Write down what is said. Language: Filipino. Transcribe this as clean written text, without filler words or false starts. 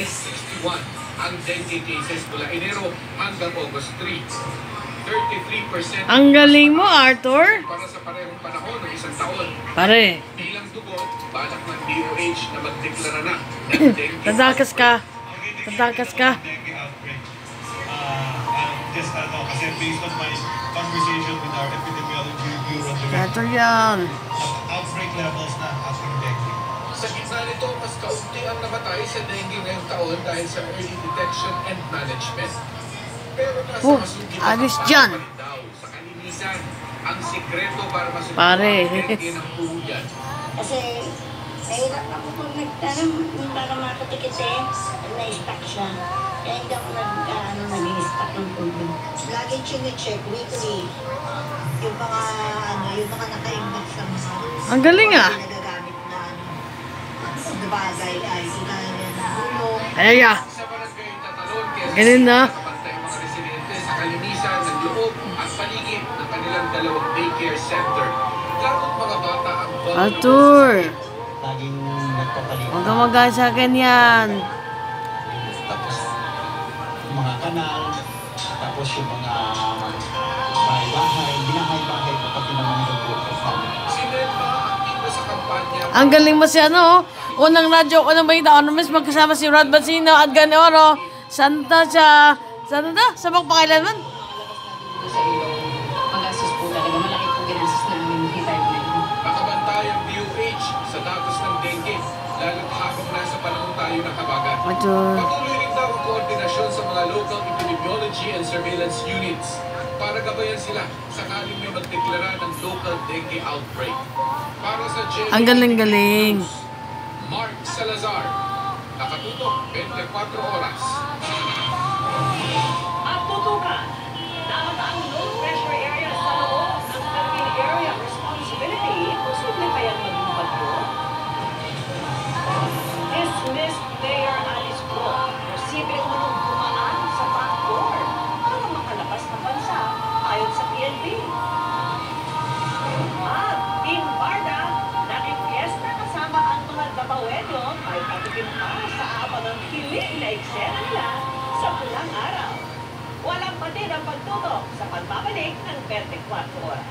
61 ang dengue cases mula Enero hanggang August 3. 33%. Ang galing mo, Arthur. Para sa parehong panahon ng isang taon. Pare. Bilang dugo, balak ng DOH na magdeklara na ng dengue. Tatakas ka. Tatakas ka. Just kasi based on my conversation with our epidemiology bureau, Arthur yan. outbreak levels na ating dengue. Sa gitna nito, mas kaunti ang namatay sa dengue ngayong taon dahil sa early detection and management. Pero nasa masugid na alis dyan. pa rin daw sa kalinisan ang sikreto para masugid Pare. ang dengue ng puhuyan. Kasi nahirap ako kung nagtanong para makatikit na-stack siya. Kaya hindi ako nag-i-stack ng tubig. Lagi chine-check weekly yung mga naka-imbak sa mga Ang galing ah. nagagamit na bagay ay ilalim ng gulong. Ay, ah. Sa barangay Tatalon, kaya Ganun na. nakapantay ang mga residente sa kalinisan ng loob at paligid ng kanilang dalawang daycare center. Lalong mga bata ang Arthur. Laging nagpapalitan. Huwag ka mag sa akin yan. Tapos yung mga kanal, tapos yung mga bahay-bahay, binahay-bahay, pati naman yung kasama. Si Nelma aktibo sa kampanya. Ang galing mo si ano. Unang radyo ko na may daon. Mas magkasama si Rod Batsino at Ganoro. Santa siya. Saan na? Sa magpakailanman? Sa ilong, magastos po talaga. Malaki po ginastos namin retirement. Nakabantay ang DOH sa datos ng dengue, lalo't habang nasa panahon tayo ng habagat. Arthur. Patuloy rin daw ang koordinasyon sa mga local epidemiology and surveillance units para gabayan sila sakaling may magdeklara ng local dengue outbreak. Para sa Jelly Ang galing-galing. Mark Salazar, nakatutok 24 oras. At tutukan, nakataang low pressure area sa loob ng Philippine Area of Responsibility, posible kayang maging bagyo. Dismissed Mayor Alice Go, posible umano'ng dumaan sa backdoor para makalabas ng bansa ayon sa PNP. At Team Barda, nakipiesta kasama ang mga Dabawenyo ay patikim pa sa ama ng hilig na eksena nila sa pulang araw. Walang pati ang pagtutok sa pagbabalik ng 24 oras.